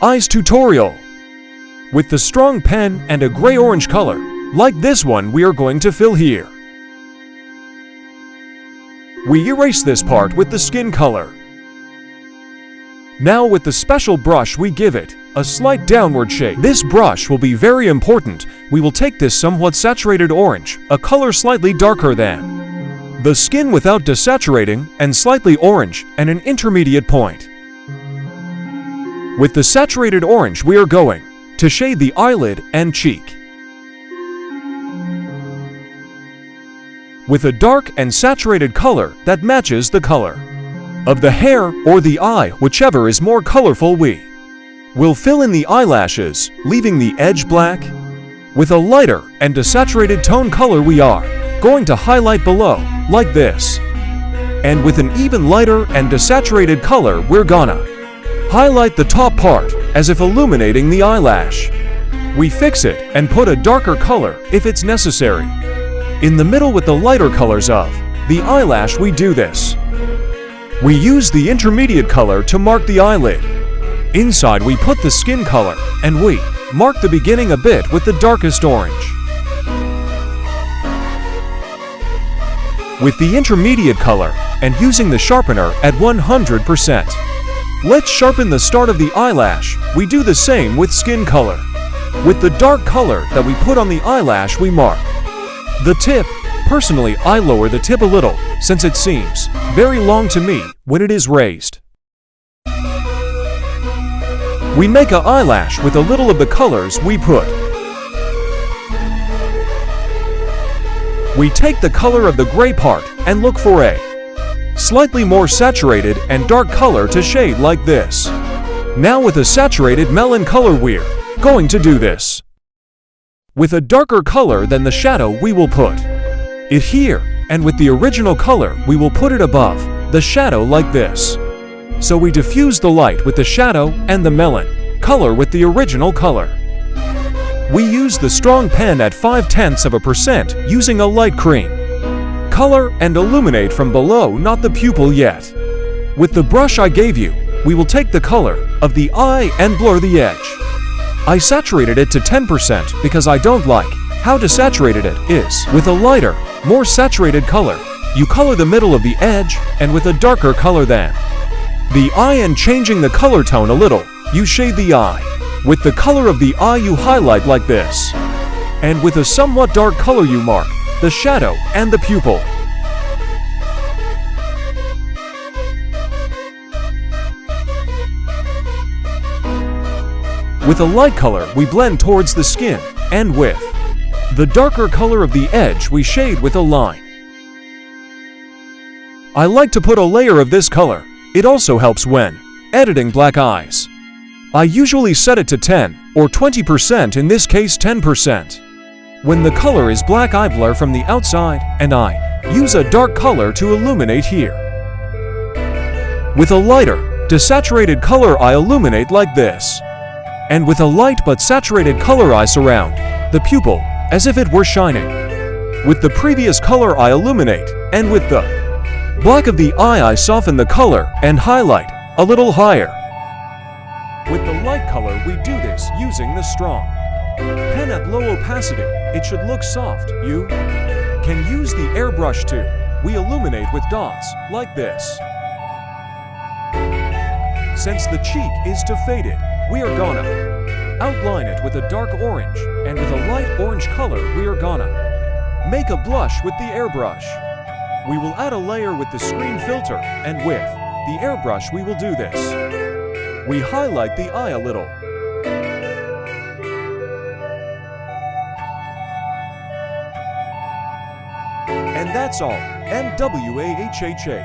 Eyes tutorial. With the strong pen and a gray-orange color, like this one we are going to fill here. We erase this part with the skin color. Now with the special brush we give it a slight downward shade. This brush will be very important. We will take this somewhat saturated orange, a color slightly darker than the skin without desaturating, and slightly orange, and an intermediate point. With the saturated orange we are going to shade the eyelid and cheek. With a dark and saturated color that matches the color of the hair or the eye, whichever is more colorful, we will fill in the eyelashes, leaving the edge black. With a lighter and desaturated tone color we are going to highlight below, like this. And with an even lighter and desaturated color we're gonna highlight the top part, as if illuminating the eyelash. We fix it and put a darker color if it's necessary. In the middle with the lighter colors of the eyelash we do this. We use the intermediate color to mark the eyelid. Inside we put the skin color, and we mark the beginning a bit with the darkest orange. With the intermediate color, and using the sharpener at 100%. Let's sharpen the start of the eyelash. We do the same with skin color. With the dark color that we put on the eyelash we mark the tip. Personally, I lower the tip a little, since it seems very long to me when it is raised. We make an eyelash with a little of the colors we put. We take the color of the gray part and look for a slightly more saturated and dark color to shade like this. Now with a saturated melon color we're going to do this. With a darker color than the shadow we will put it here, and with the original color we will put it above the shadow like this. So we diffuse the light with the shadow and the melon color with the original color. We use the strong pen at 0.5% using a light cream color and illuminate from below, not the pupil yet. With the brush I gave you, we will take the color of the eye and blur the edge. I saturated it to 10% because I don't like how desaturated it is. With a lighter, more saturated color, you color the middle of the edge, and with a darker color than the eye and changing the color tone a little, you shade the eye. With the color of the eye you highlight like this. And with a somewhat dark color you mark the shadow and the pupil. With a light color we blend towards the skin, and with the darker color of the edge we shade with a line. I like to put a layer of this color. It also helps when editing black eyes. I usually set it to 10 or 20%, in this case 10%. When the color is black I blur from the outside, and I use a dark color to illuminate here. With a lighter, desaturated color I illuminate like this. And with a light but saturated color I surround the pupil as if it were shining. With the previous color I illuminate, and with the black of the eye I soften the color and highlight a little higher. With the light color we do this using the strong pen at low opacity. It should look soft. You can use the airbrush too. We illuminate with dots like this. Since the cheek is too faded, we are gonna outline it with a dark orange, and with a light orange color we are gonna make a blush with the airbrush. We will add a layer with the screen filter, and with the airbrush we will do this. We highlight the eye a little. And that's all. MWAHHH.